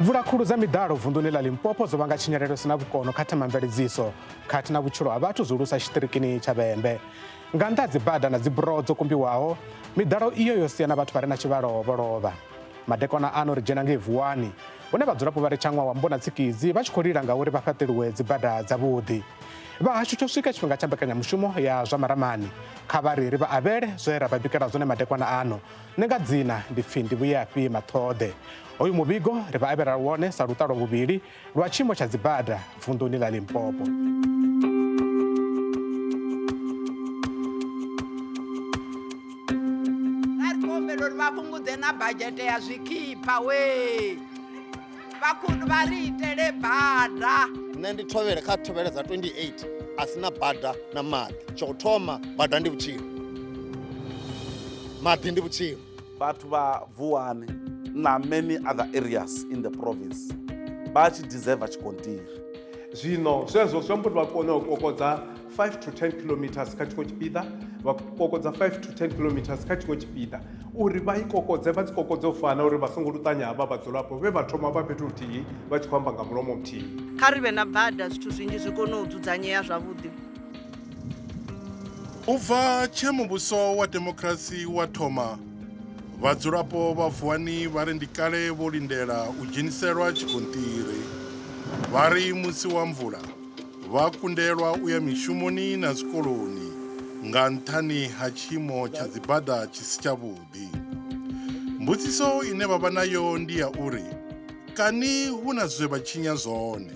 Mvula khulu za midalo vunḓuni ḽa Limpopo dzo vhanga tshinyalelo sina vhukono kha themamveledziso khathihi na vhutshilo ha vhathu zwihulusa tshiṱirikini tsha Vhembe. Nga nnḓa ha dzibada na dziburo dzo kumbiwaho, midalo iyo yo sia na vhathu vha re na tshivhalo vho lovha. Madekwana ano ri dzhena ngei Vuwani hune vhadzulapo vha re Tshaṅwa wa Mbona Tsikidzi vha tshi khou lila ngauri vha fhaṱeliwe dzibada dzavhuḓi. Vha hashu tsho swika tshifhinga tsha mbekanyamushumo ya zwa maramani kha vha ri vha avhele zwe ra vha bikela zwone madekwana ano. Nṋe nga dzina ndi pfhi Ndivhuyafi Maṱhoḓe. Hoyu muvhigo ri vha avhela wone sa luṱalo vhuvhili lwa tshiimo tsha dzibada vunḓuni ḽa Limpopo. Vha fhungudze na badzhete ya zwikhipha we vha ri itele bada. Nṋe ndi thovhele kha thovhele dza 28 asina bada na maḓi. Tsha u thoma bada ndi vhutshilo, maḓi ndi vhutshilo. Vhathu vha Vuwani na many other areas in the province vha tshi deserve tshigonṱiri. Zwino zwezwo zwi amba uri vha kone u kokodza 5 to 10 kilometers kha tshiṅwe tshipiḓa, vha kokodza 5 to 10 kilometers kha tshiṅwe tshipiḓa uri vha i kokodze, vha dzi kokodze u fana uri vha songo luṱanya havha vhadzulapo vhe vha thoma vha fhethu huthihi vha tshi khou amba nga mulomo muthihi. Kha ri vhe na bada zwithu zwinzhi zwi kone u dzudzanyea zwavhuḓi. U bva tshe muvhuso wa demokrasi wa thoma, vhadzulapo vha Vuwani vha ri ndi kale vho lindela u dzheniselwa tshigonṱiri. Vha ri musi wa mvula vha kundelwa u ya mishumoni na zwikoloni nga nṱhani ha tshiimo tsha dzibada tshi si tshavhuḓi. Mbudziso ine vha vha nayo ndi ya uri kani hu na zwe vha tshinya zwone.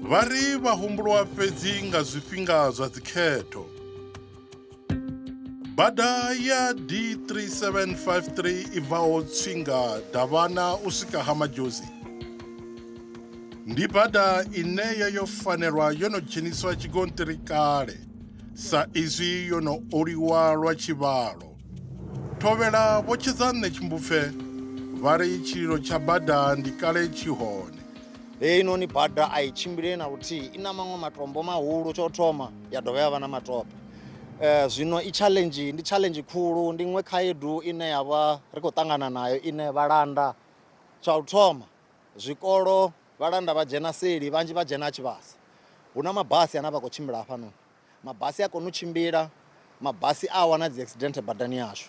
Vha ri vha humbulwa fhedzi nga zwifhinga zwa dzikhetho. Bada ya D3753 i bvaho Tswinga, Davhana u swika ha Majozi ndi bada ine yo fanelwa yo no dzheniswa tshigonṱiri kale sa izwi yo no oliwa lwa tshivhalo. Thovhela vho tshedza nṋe Tshimbupfe vha ri tshililo tsha bada ndi kale tshi hone. Heinoni bada a i tshimbile na luthihi, i na maṅwe matombo mahulu tsho thoma ya dovha ya vha na matope. Zwino i challenge ndi challenge khulu, ndi iṅwe khaedu ine ya vha ri khou ṱangana nayo ine vhalanda tsha u thoma zwikolo vhalanda vha dzhena seli vhanzhi vha dzhena tshivhasa. Hu na mabasi ane vha khou tshimbila hafhanoni, mabasi a kona u tshimbila, mabasi a wana dzi accident badani yashu.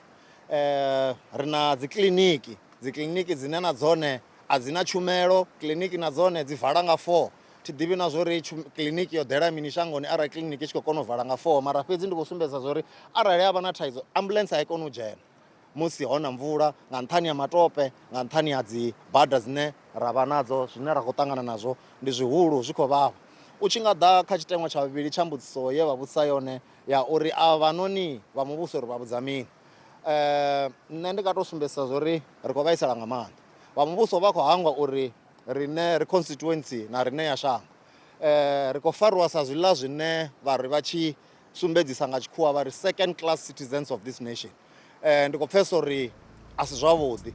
Ri na dzi kiliniki dzine na dzone a dzi na tshumelo, kiliniki na dzone dzi vala nga 4. Thi ḓivhi na zwori kiliniki yo ḓela mini shangoni arali kiliniki i tshi khou kona u vala nga 4, mara fhedzi ndi khou sumbedza zwori arali havha na thaidzo ambulance a i koni u dzhena musi ho na mvula nga nṱhani ya matope, nga nṱhani ha dzi bada dzine ra vha nadzo. Zwine ra khou ṱangana nazwo ndi zwihulu, zwi khou vhavha. U tshi nga ḓa kha tshiteṅwa tsha vhuvhili tsha mbudziso ye vha vhudzisa yone ya uri avhanoni vha muvhuso ri vha vhudza mini, nṋe ndi nga tou sumbedzisa zwori ri khou vhaisala nga maanḓa. Vha muvhuso vha khou hangwa uri rine ri constituency na rine ya shango ri khou fariwa sa zwiḽa zwine vha ri vha tshi sumbedzisa nga tshikhuwa vha ri second class citizens of this nation. Ndi khou pfhesesa uri a si zwavhuḓi.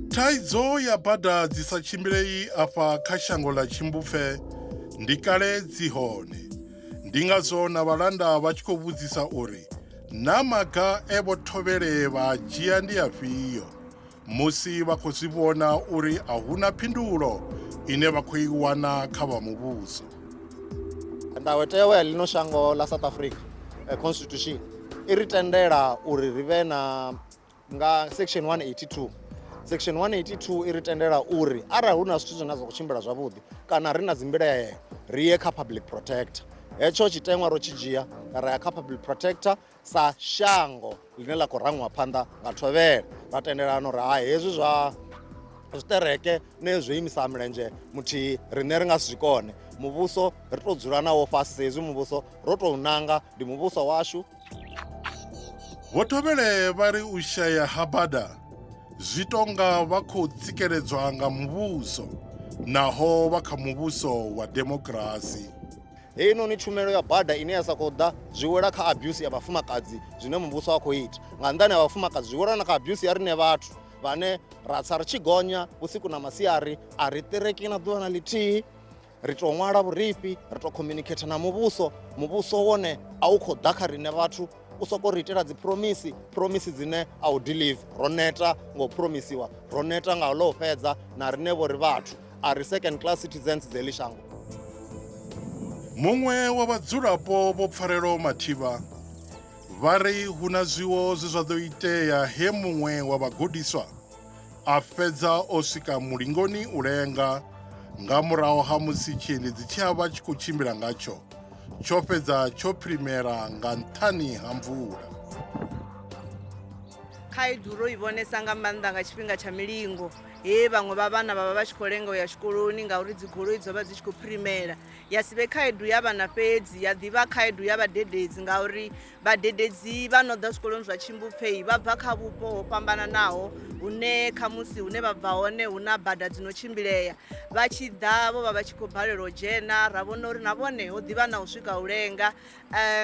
Thaidzo ya bada dzi sa tshimbilei afha kha shango ḽa Tshimbupfe ndi kale dzi hone. Ndi ngazwo na vhalanda vha tshi khou vhudzisa uri na maga e vho Thovhele vha dzhia ndi afhio musi vha khou zwi vhona uri a huna phindulo ine vha khou i wana kha vha muvhuso. Ndayotewa ya ḽino shango ḽa South Africa, constitution i ri tendela uri ri vhe na nga section 182. Section 182 i ri tendela uri arali hu na zwithu zwine zwa khou tshimbila zwavhuḓi kana ri na dzimbilaelo ri ye kha public protector. Hetsho tshiteṅwa ro tshi dzhia ra ya kha public protector sa shango line ḽa khou rangiwa phanḓa nga Thovhele. Ra tendelana uri hai hezwi zwa zwiṱereke ne zwo imisa milenzhe muthihi riṋe ri nga si zwikone. Muvhuso ri tou dzula nawo fhasi sa hezwi muvhuso ro tou nanga, ndi muvhuso washu. Vho Thovhele vha ri u shaya ha bada zwi tonga vha khou tsikeledzwa nga muvhuso naho vha kha muvhuso wa demokrasi. Heinoni tshumelo ya bada ine ya sa khou ḓa zwi wela kha abuse ya vhafumakadzi zwine muvhuso wa khou ita. Nga nnḓani ha vhafumakadzi zwi wela na kha abuse ya riṋe vhathu vhane ra tsa ri tshi gonya vhusiku na masiari a ri ṱireki na ḓuvha na ḽithihi. Ri tou ṅwala vhurifhi, ri tou communicate na muvhuso, muvhuso wone a u khou ḓa kha riṋe vhathu u soko ri itela dzi promise dzine a u deliver. Ro neta ngo promisiwa, ro neta nga lo fhedza na rine vho ri vhathu a ri second class citizens dzeḽi shango. Muṅwe wa vhadzulapo vho Pfarelo Mathiba vha ri hu na zwiwo zwe zwa ḓo itea he muṅwe wa vhagudiswa a fhedza o swika mulingoni u lenga nga murahu ha musi tshiendedzi tshe a vha tshi khou tshimbila ngatsho tsho fhedza tsho phirimela nga nṱhani ha mvula. Khaedu ro i vhonesa nga maanḓa nga tshifhinga tsha milingo he vhaṅwe vha vhana vha vha vha tshi khou lenga u ya tshikoloni ngauri dzi goloi dzo vha dzi tshi khou phirimela. Ya si vhe khaedu ya vhana fhedzi, ya ḓivha khaedu ya vhadededzi ngauri vhadededzi vha no ḓa zwikoloni zwa Tshimbupfei vha bva kha vhupo ho fhambananaho hune khamusi hune vha bva hone hu na bada dzi no tshimbilea. Vha tshi ḓa vho vha vha tshi khou balelwa u dzhena, ra vhona uri na vhone ho ḓivha na u swika u lenga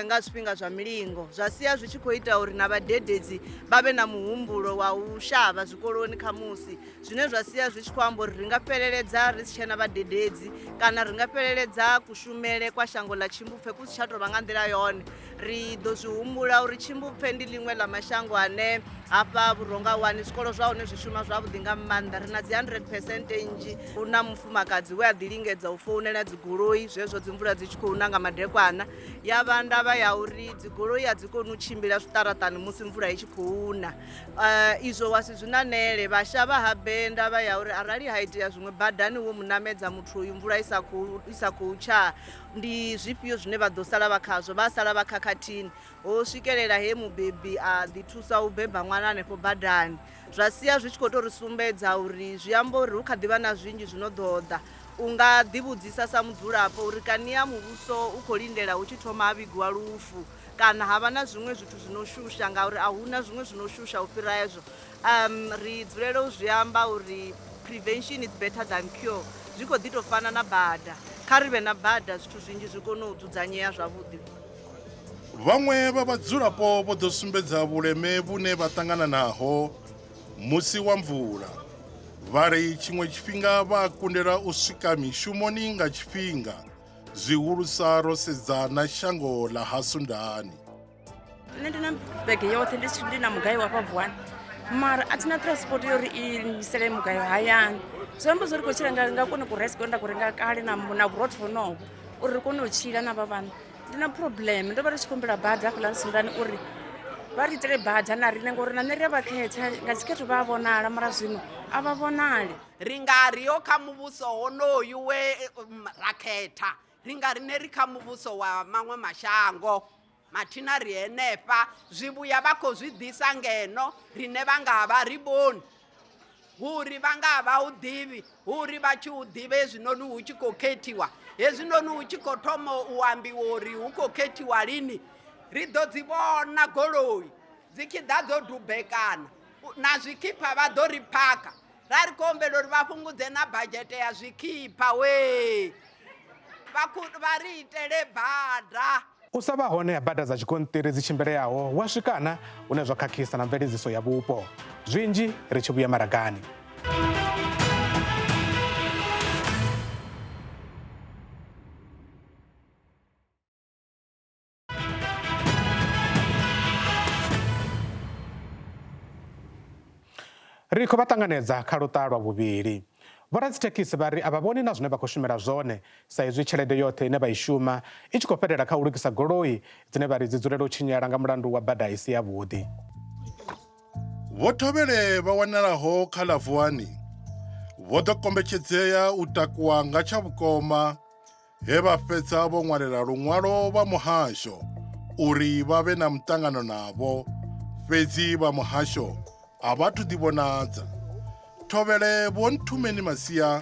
nga zwifhinga zwa milingo. Zwa sia zwi tshi khou ita uri na vhadededzi vha vhe na muhumbulo wa u shavha zwikoloni khamusi, zwine zwa sia zwi tshi khou amba uri ri nga fheleledza ri si tshena vhadededzi kana ri nga fheleledza kushumele kwa shango ḽa Tshimbupfe ku si tsha tou vha nga nḓila yone. Ri ḓo zwi humbula uri Tshimbupfe ndi ḽiṅwe ḽa mashango ane hafha vhurongawani zwikolo zwa hone zwi shuma zwavhuḓi nga maanḓa. Ri na dzi 100% nnzhi. Hu na mufumakadzi we a ḓi lingedza u founela dzi goloi zwezwo dzi mvula dzi tshi khou na nga madekwana. Ya vha ndavha ya uri dzi goloi a dzi koni u tshimbila zwiṱaraṱani musi mvula i tshi khou na. Izwo wasi zwi nanele vhasha vha habe ndavha ya uri arali ha itea zwiṅwe badani wo munamedza muthu uyu mvula isa khou tsha ndi zwifhio zwine vha ḓo sala vha khazwo. Vha sala vha khakhathini ho swikelela he mubebi a ḓi thusa u beba ṅwana hanefho badani. Zwa sia zwi tshi khou tou ri sumbedza uri zwi amba uri hu kha ḓivha na zwinzhi zwino ḓo ḓa. U nga ḓivhudzisa sa mudzulapo uri kani ya muvhuso u khou lindela hu tshi thoma ha vhigiwa lufu kana havha na zwiṅwe zwithu zwino shusha ngauri a huna zwiṅwe zwino shusha u fhira hezwo. Ri dzulele u zwi amba uri prevention is better than cure. Zwi khou ḓi tou fana na bada, kha ri vhe na bada zwithu zwinzhi zwi kone u dzudzanyea zwavhuḓi. Vhaṅwe vha vhadzulapo vho ḓo sumbedza vhuleme vhune vha ṱangana naho musi wa mvula. Vha ri tshiṅwe tshifhinga vha kundela u swika mishumoni nga tshifhinga zwihulusa ro sedza na shango ḽa Hasundani. Nṋe ndi na bege yoṱhe ndi na mugayo wa Vuwani mara a thina transport yo ri i nisele mugayo hayani. Zwi amba zwo ri khou tshila nga kone ku rescue nda ku renga kale na vhurotho honovho uri ri kone u tshila na vhavhana. Ndi na problem ndo vha ri tshi khou humbela bada hafhaḽa Sundani uri vha ri itele bada na riṋe ngori na nṋe ri a vha khetha nga tshikhetho vha a vhonala mara zwino a vha vhonali. Ri nga ri yo kha muvhuso honoyu we ra khetha ri nga rine ri kha muvhuso wa maṅwe mashango mathina ri henefha zwivhuya vha khou zwi ḓisa ngeno rine vha nga vha ri vhoni uri vha nga vha u ḓivhi uri vha tshi u ḓivhe hezwinoni hu tshi khou khethiwa hezwinoni hu tshi khou thoma u ambiwa uri hu khou khethiwa lini ri ḓo dzi vhona goloi dzi tshi ḓa dzo dubekana na zwikhipha vha ḓo ri phaka ra ri khou humbela uri vha fhungudze na badzhete ya zwikhipha we vha ri itele bada. U sa vha hone ha bada dza tshigonṱiri dzi tshimbileaho wa swikana hune zwa khakhisa na mveledziso ya vhupo zwinzhi ri tshi vhuya maragani. Ri khou vha ṱanganedza kha luṱa lwa vhuvhili. Vhoradzithekhisi vha ri a vha vhoni na zwine vha khou shumela zwone sa izwi tshelede yoṱhe ine vha i shuma i tshi khou fhelela kha u lugisa goloi dzine vha ri dzi dzulela u tshinyala nga mulandu wa bada i si yavhuḓi. Vho Thobele vha wanalaho kha ḽa Vuwani vho ḓo kombetshedzea u takuwa nga tsha vhukoma he vha fhedza vho ṅwalela luṅwalo vha muhasho uri vha vhe na muṱangano navho fhedzi vha muhasho a vhathu ḓivhonadza. Thobele Vho Nthumeni Masia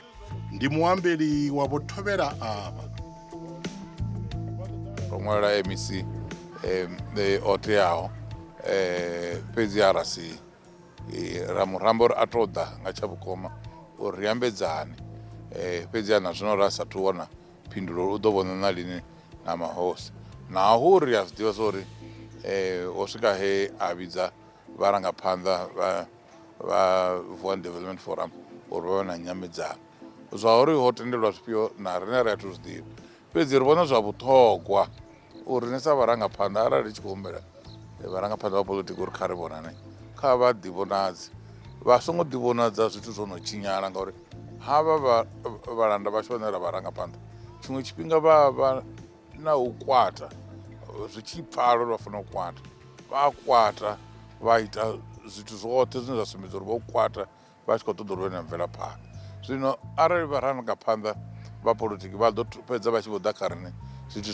ndi muambeli wa Vho Thobela ava. Ro ṅwalela MEC o teaho fhedzi arasi ra murambo uri a tou ḓa nga tsha vhukoma uri ri ambedzane fhedzi na zwino ra sathu wana phindulo u ḓo vhona na lini na mahosi naho uri ri a zwi ḓivha zwa uri o swika he a vhidza vharangaphanḓa vha Vuwani Development Forum uri vha vhe na nyambedzano zwa uri ho tendelwa zwifhio na riṋe ri a thu zwiḓivha fhedzi ri vhona zwa vhuṱhogwa uri ni sa vharangaphanḓa arali ri tshi khou humbela varangaphanḓa vha polotiki uri kha ri vhonane kha vha ḓivhonadze vha songo ḓivhonadza zwithu zwo no tshinyala ngauri havha vhalanda vhashu vhane ra vharangaphanḓa tshiṅwe tshifhinga vha na u kwata zwi tshi pfala uri vha fanela u kwata vha kwata vha ita zwithu zwoṱhe zwine zwa sumbedza uri vha u kwata vha tshi khou ṱoḓa uri vhe na mvelaphanḓa zwino arali vharangaphanḓa vha polotiki vha ḓo fhedza vha tshi vho ḓa kha riṋe zwithu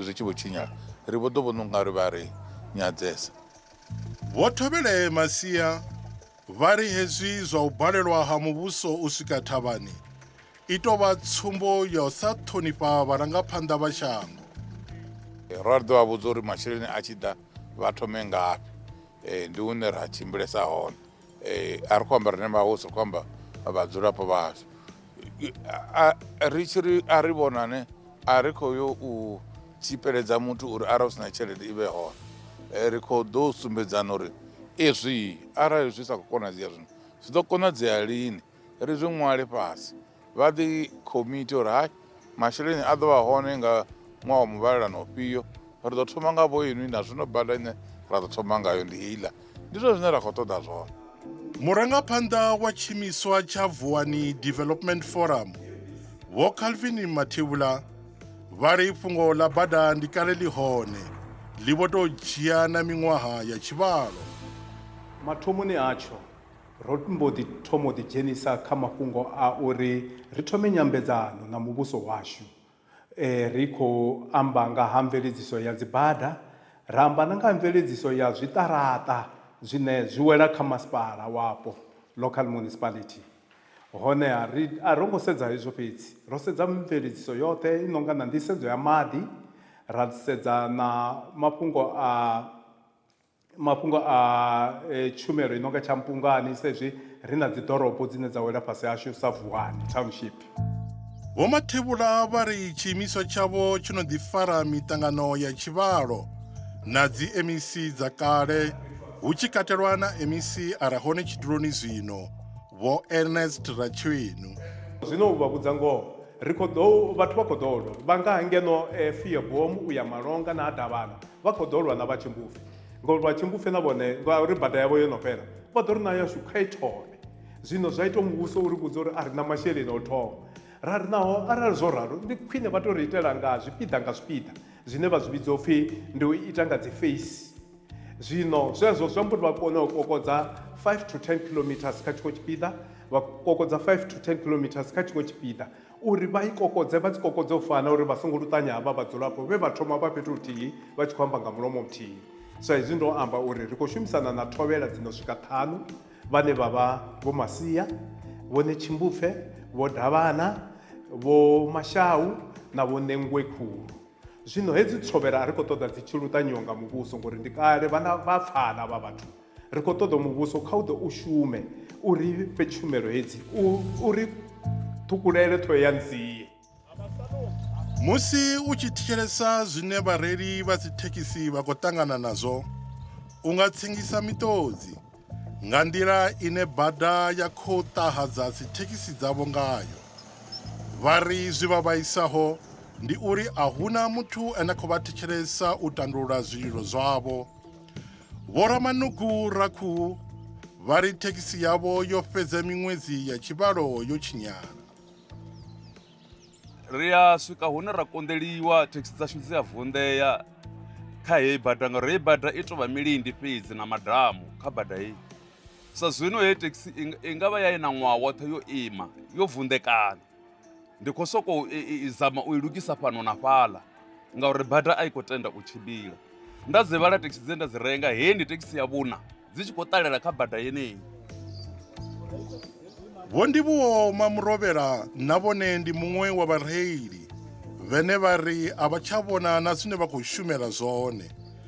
zwi tshi vho tshinyala ri vho ḓo vhona u nga ri vha ri nyadzesa. Vho Thobele Masia vha ri hezwi zwa u balelwa ha muvhuso u swika thavhani i tou vha tsumbo ya u sa ṱhonifha vharangaphanḓa vha shango. Ro ri ḓo vha vhudza uri masheleni a tshi ḓa vha thome ngafhi ndi hune ra tshimbilesa hone a ri khou amba rine mavhuso ri khou amba vhadzulapo vhashu ri tshi ri a ri vhonane a ri khou yo u tshipeledza muthu uri arali hu sina tshelede i vhe hone ri khou ḓo sumbedzana uri ezwi arali zwi sa khou konadzea zwino zwi ḓo konadzea lini ri zwi ṅwale fhasi vha ḓi komiti uri hayi masheleni a ḓo vha hone nga ṅwaha wa muvhalelano ufhio ri ḓo thoma nga vho inwi na zwino bada ine ra ḓo thoma ngayo ndi heiḽa ndi zwo zwine ra khou ṱoḓa zwone. Murangaphanḓa wa tshimiswa tsha Vuwani Development Forum Vho Calvin Mathebula vha ri fhungo ḽa bada ndi kale ḽi hone ḽi vho tou dzhia na miṅwaha ya tshivhalo. Mathomoni atsho ro mbo ḓi thoma u ḓidzhenisa kha mafhungo a uri ri thome nyambedzano na muvhuso washu ri khou amba nga ha mveledziso ya dzibada ra amba na nga mveledziso ya zwiṱaraṱa zwine zwi wela kha masipala wapo local municipality hone a ro ngo sedza hezwo fhedzi ro sedza mveledziso yoṱhe i nonga na nḓisedzo ya maḓi ra sedza na mafhungo a tshumelo i nonga tshampungani sezwi ri na dziḓorobo dzine dza wela fhasi hashu sa Vuwani township. Vho Mathebula vha ri tshiimiswa tshavho tshi no ḓifara miṱangano ya tshivhalo na dzi MEC dza kale hu tshi katelwa na MEC a re hone tshiduloni zwino Vho Ernest Ratshwenu. Zwino u vha vhudza ngoho vhathu vha khou ḓo lwa vha nga ngeno Fearbom u ya Malonga na Davhana vha khou ḓo lwa na vha Tshimbufe ngori vha Tshimbufe na vhone ngauri bada yavho yo no fhela vha ḓo ri na yashu kha i thome zwino zwa ita muvhuso uri vhudza uri a ri na masheleni o thoma ra ri naho arali zwo ralo ndi khwine vha tou ri itela nga zwipiḓa zwine vha zwi vhidza upfhi ndi u ita nga dzi face zwino zwezwo zwa mbo vha kona u kokodza 5 to 10 kilometers kha tshiṅwe tshipiḓa vha kokodza 5 to 10 kilometers kha tshiṅwe tshipiḓa uri vha i kokodze vha dzi kokodze u fana uri vha songo luṱanya havha vhadzulapo vhe vha thoma vha fhethu huthihi vha tshi khou amba nga mulomo muthihi sa izwi ndo amba uri ri khou shumisana na thovhela dzino swika 5 vhane vha vha vho Masia vhone Tshimbufe vho Davhana vho Mashau na vho Nengwe Khulu zwino hedzi thovhela a ri khou ṱoḓa dzi tshi luṱanyiwa nga muvhuso ngori ndi kale vha pfana vha vhathu ri khou ṱoḓa muvhuso kha u ḓe u shume uri fhe tshumelo hedzi uri thukulele ṱhoho ya nzie. Musi u tshi thetshelesa zwine vhareili vha dzi thekhisi vha khou ṱangana nazwo u nga tsingisa miṱodzi nga nḓila ine bada ya khou ṱahadza dzi thekhisi dzavho ngayo. Vha ri zwi vha vhaisaho ndi uri a huna muthu ane khou vha thetshelesa u tandulula zwililo zwavho. Vho Ramanugu Rakhu vha ri thekhisi yavho yo fhedza miṅwedzi ya tshivhalo yo tshinyala. Ri a swika hune ra konḓeliwa thekhisi dzashu dzi a vunḓea kha heyi bada ngauri heyi bada i tou vha milindi fhedzi na madamu kha bada heyi sa zwino heyi thekhisi i nga vha ya ina ṅwaha woṱhe yo ima yo vunḓekana ndi khou sokou zama u i lugisa fhano na fhaḽa ngauri bada a i khou tenda u tshimbila nda dzi vhala thekhisi dze nda dzi renga heyi ndi thekhisi ya vhuna dzi tshi khou ṱalela kha bada yeneyi. Vho Ndivhuwo Mamurovhela na vhone ndi muṅwe wa vhareili vhene vha ri a vha tsha vhona na zwine vha khou shumela zwone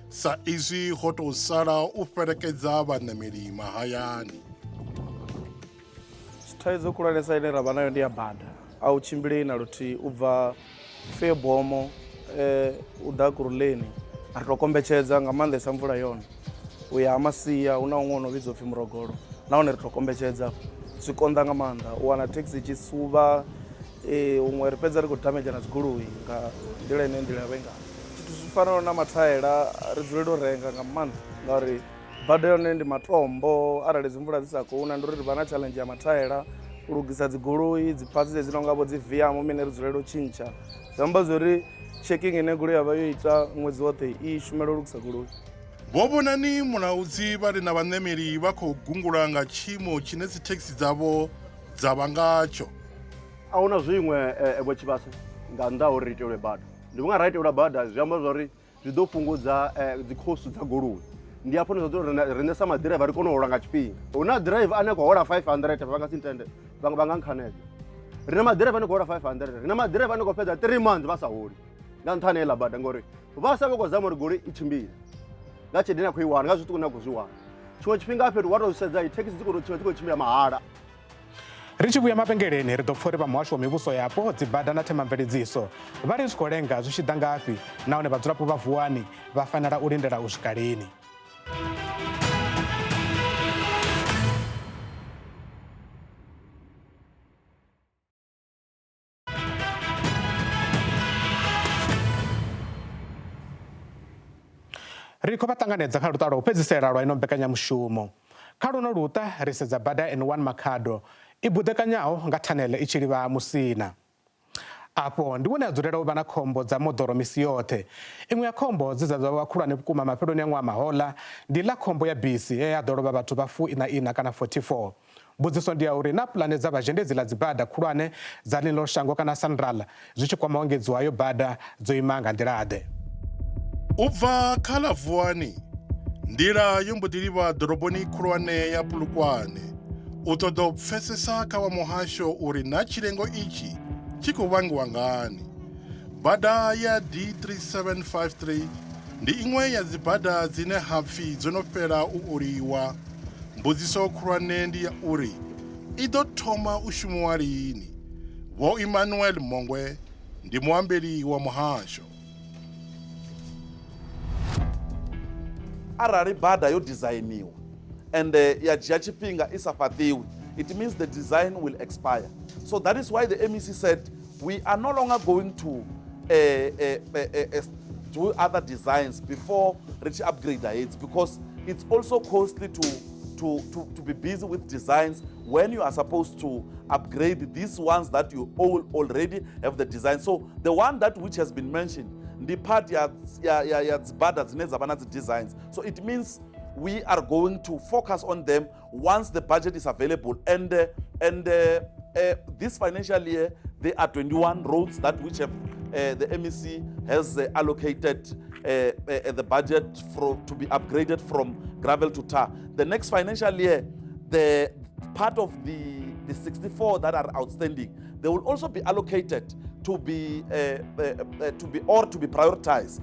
sa izwi ho tou sala u fhelekedza vhaṋameli mahayani. Thaidzo khulwanesa ine ra vha nayo ndi ya bada a u tshimbilei na luthihi u bva Fearbom u ḓa Kuruleni ri tou kombetshedza nga maanḓesa mvula yone u ya ha Masia hu na huṅwe no vhidzwa upfhi Murogolo nahone ri tou kombetshedza zwi konḓa nga maanḓa u wana thekhisi tshi suvha huṅwe ri fhedza ri khou damedzha na dzigoloi nga nḓila ine nḓila ya vha i ngayo tshi zwithu zwi fanaho na mathaela ri dzulele u renga nga maanḓa ngauri bada yone ndi matombo arali dzi mvula dzi sa khou na ndi uri ri vha na challenge ya mathaela u lugisa dzi goloi dzi parts dzedzi no nga vho dzi viamo mine ri dzulele u tshintsha zwi amba zwori checking ine goloi yavha yo ita ṅwedzi woṱhe i shumela u lugisa goloi. Vho vhonani mulaudzi vha ri na vhaṋameli vha khou gungula nga tshiimo tshine dzi thekhisi dzavho dza vha ngatsho. A hu na zwiṅwe vho Tshivhasa nga nnḓa ha uri ri itelwe bada ndi vhunga ra itelwa bada zwi amba zwori zwi ḓo fhungudza dzi khosu dza goloi ndi hafho zwa uri riṋe sa maḓiraiva ri kone u hola nga tshifhinga. Hu na ḓiraiva ane a khou hola 500 vha nga si ntende vha nga nkhanedza. Ri na maḓiraiva ane khou hola 500 ri na maḓiraiva ane khou fhedza 3 months vha sa holi nga nṱhani heiḽa bada ngori vha sa vha khou zama uri goloi i tshimbile nga tshelede ine a khou i wana nga zwiṱuku ine a khou zwi wana. Tshiṅwe tshifhinga fhethu wa tou sedza thekhisi dzi khou tshimbila mahala. Ri tshi vhuya mavhengeleni ri ḓo pfha uri vha muhasho wa mivhuso yapo dzibada na themamveledziso vha ri zwi khou lenga zwi tshi ḓa ngafhi nahone vhadzulapo vha vuwani vha fanela u lindela u swika lini. Ri khou vha ṱanganedza kha luṱa lwa u fhedzisela lwa ino mbekanyamushumo. Kha luno luṱa ri sedza bada N1 Makhado i buḓekanyaho nga thanele i tshi livha Musina. Afho ndi vhone ha dzulela u vha na khombo dza moḓoro misi yoṱhe. Iṅwe ya khombo dze dza vha khulwane vhukuma mafheloni a ṅwaha mahoḽa ndi ḽa khombo ya bisi ya ḓo lovha vhathu vha 49 kana 44. Mbudziso ndi ya uri na puḽane dza vhazhendedzi ḽa dzi bada khulwane dza ḽino shango kana Sanral zwi tshi kwama ongedziwa yo bada dzo ima nga nḓilaḓe. U bva kha ḽa Vuwani nḓila yo mbo ḓi livha ḓoroboni khulwane ya Polokwane u ṱoḓa u pfesesa kha wa muhasho uri na tshilengo itshi tshi khou vhangiwa ngani. Bada ya D3753 ndi iṅwe ya dzi bada dzine hapfi dzo no fhela u oliwa. Mbudziso khulwane ndi ya uri i ḓo thoma u shumiwa lini. Vho Emmanuel Mongwe ndi muambeli wa muhasho. Arali bada yo designiwa and ya dzhia tshifhinga i sa fhaṱiwi, it means the design will expire. So that is why the MEC said we are no longer going to do other designs before reach upgrade heights, because it's also costly to be busy with designs when you are supposed to upgrade these ones that you already have the design. So the one that which has been mentioned, the part ya bada dzine dzavha na dzi designs, so it means we are going to focus on them once the budget is available. And this financial year there are 21 roads that which have the MEC has allocated the budget to be upgraded from gravel to tar. The next financial year, the part of the 64 that are outstanding, they will also be allocated to be prioritized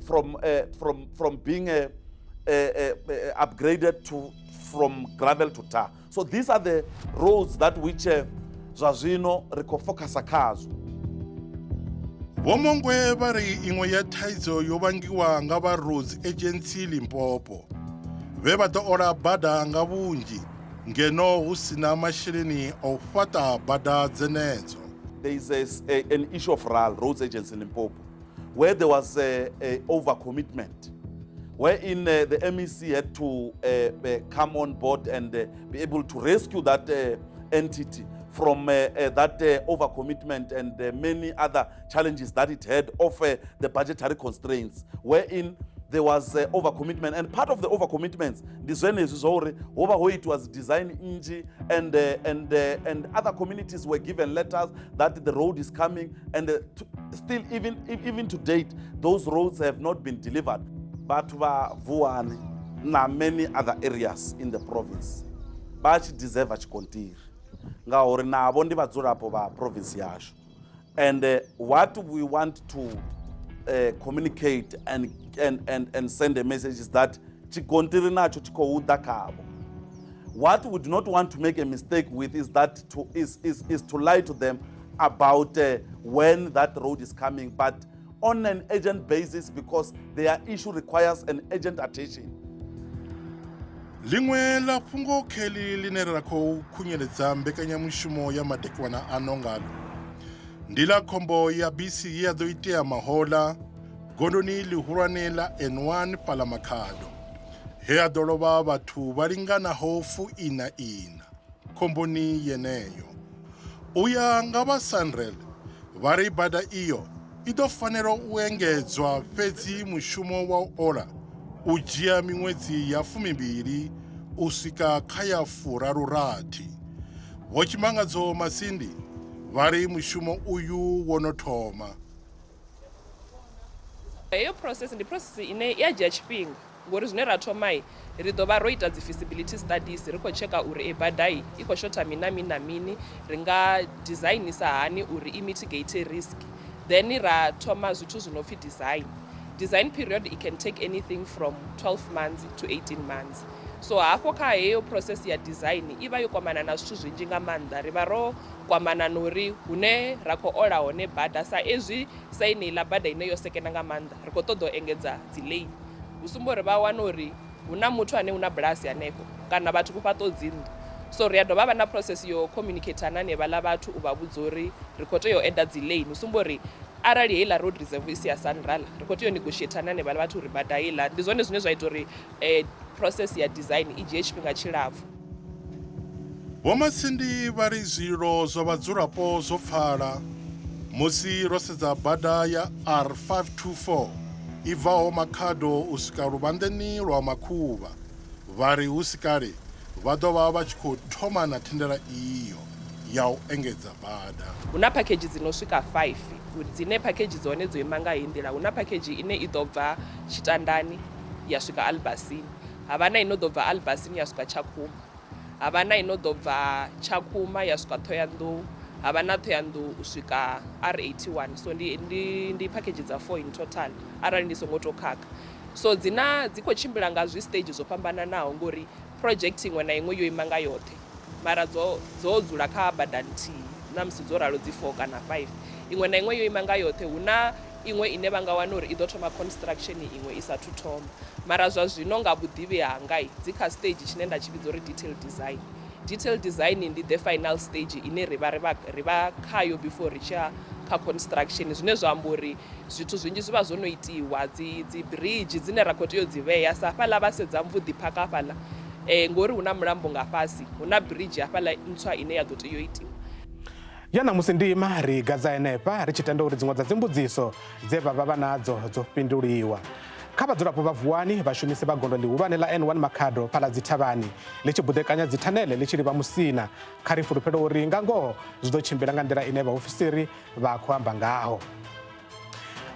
from being upgraded from gravel to tar. So these are the roads that which Zwazino recofocusa khazo. Vho Mongwe vha ri iṅwe ya thaidzo yo vhangiwa nga vha Roads Agency Limpopo vhe vha ḓo ola bada nga vhunzhi ngeno hu sina masheleni o fhaṱa bada dzenedzo. There is an issue of RAL, Roads Agency Limpopo, where there was a overcommitment, wherein the MEC had to come on board and be able to rescue that entity from that overcommitment and many other challenges that it had of the budgetary constraints, wherein there was overcommitment. And part of the overcommitments, it was design inji and other communities were given letters that the road is coming, and still even to date, those roads have not been delivered. But Vuwani na many other areas in the province, bachi deserve achikontiri. Ngauri nabo ndi vhadzulapo vha province yashu. And what we want to communicate and send a message is that chikontiri nacho chikouda kavo. What we do not want to make a mistake with is that to lie to them about when that road is coming, but on an urgent basis, because their issue requires an urgent attention. Ḽiṅwe ḽa fhungo kheli ḽine ra khou khunyeledza mbekanyamushumo ya madekwana ano ngalo ndi ḽa khombo ya bisi ya ḓo itea mahoḽa gondoni lihulwane la N1 Palamakhado he a ḓo lovha vhathu vha linganaho ina khomboni yeneyo. U ya nga vha SANRAL vha ri bada iyo i ḓo fanela u engedzwa fhedzi mushumo wa u ola u dzhia miṅwedzi ya 12 u swika kha ya 36. Vho Tshimangadzo Masindi vha ri mushumo uyu wo no thoma. Heyo process ndi process ine ya dzhia tshifhinga ngori zwine ra thoma ri ḓo vha ro ita dzi feasibility studies ri khou cheka uri bada i khou shotha mini ri nga designisa hani uri i mitigate risk, then ra thoma zwithu zwi no pfi design period it can take anything from 12 months to 18 months. So hafho kha heyo process ya design i vha yo kwamana na zwithu zwinzhi nga maanḓa. Ri vha ro kwamana nori hune ra khou ola hone bada sa ezwi sa ine bada ine yo sekena nga maanḓa ri khou ṱoḓa u engedza dzi lane. Hu sumbo ri vha wana uri hu na muthu ane una bulasi hanefho kana vhathu vho fhaṱo dzinḓu. So ri a dovha vha na process yo communicate na nevhaḽa vhathu u vha vhudza uri ri khou tea u eda dzi lane. Hu sumbo ri arali heiḽa road reserve isi ya SANRAL ri khou tea u negotiate na nevhaḽa vhathu uri bada heiḽa ndi zwone zwine zwa ita uri process ya design i dzhie tshifhinga tshilapfu. Vho Masindi vha ri zwilo zwa vhadzulapo zwo pfala musi ro sedza bada ya R524 i bvaho Makhado u swika luvhanḓeni lwa Makhuvha. Vha ri hu si kale vha ḓo vha vha tshi khou thoma na thendela iyo ya u engedza bada. Hu na package dzi no swika 5 dzine package dzone dzo ima nga heyi nḓila. Hu na package ine i ḓo bva Tshitandani ya swika Albasini, havha na ino ḓo bva Albasini ya swika Tshakhuma, havha na ino ḓo bva Tshakhuma ya swika Thohoyandou, havha na Thohoyandou u swika R81. So ndi package dza 4 in total arali ndi songo to khakha. So dzi khou tshimbila nga zwi stage zwo fhambananaho ngori project iṅwe na iṅwe yo ima nga yoṱhe mara dzo dzula kha bada nthihi na musi dzo ralo dzi 4 kana 5. Iṅwe na iṅwe yo ima nga yoṱhe hu na iṅwe ine vha nga wana uri i ḓo thoma construction iṅwe i sathu thoma. Mara zwa zwino nga vhuḓivhi hanga dzi kha stage tshine nda tshi vhidza uri detail design ndi the final stage ine ri vha khayo before ri tsha kha construction. Zwine zwa amba uri zwithu zwinzhi zwi vha zwo no itiwa dzi bridge dzine ra khou tea u dzi vhea sa hafhaḽa vha sedza mvudi phaka hafhaḽa ngori hu na mulambo nga fhasi hu na bridge hafhaḽa ntswa ine ya ḓo tea u itiwa. Ya ṋamusi ndima ri gadza henefha ri tshi tenda uri dziṅwe dza dzimbudziso dze vha vha nadzo dzo fhinduliwa. Kha vhadzulapo vha Vuwani vhashumisi vha gondo ḽihulwane ḽa N1 Makhado phala dzi thavhani ḽi tshi budekanya dzi thanele ḽi tshi livha Musina kha ri fulufhelo uri nga ngoho zwi ḓo tshimbila nga nḓila ine vhaofisiri vha khou amba ngaho.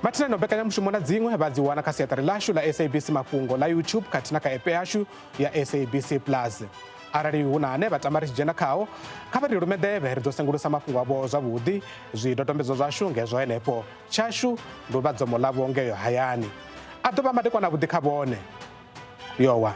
Mathina no mbekanyamushumo na dziṅwe vha dzi wana kha siaṱari ḽashu ḽa SABC Mafhungo ḽa YouTube khathihi na kha app yashu ya SABC Plus. Arali hu na ane vha tama ri tshi dzhena khao kha vha ri lumeḓevhe ri ḓo sengulusa mafhungo avho zwavhuḓi. Zwidodombedzo zwashu ngezwo henefho tshashu ndi u vha dzomo ḽavho ngeyo hayani a ḓo vha madekwana vhuḓi kha vhone yowa.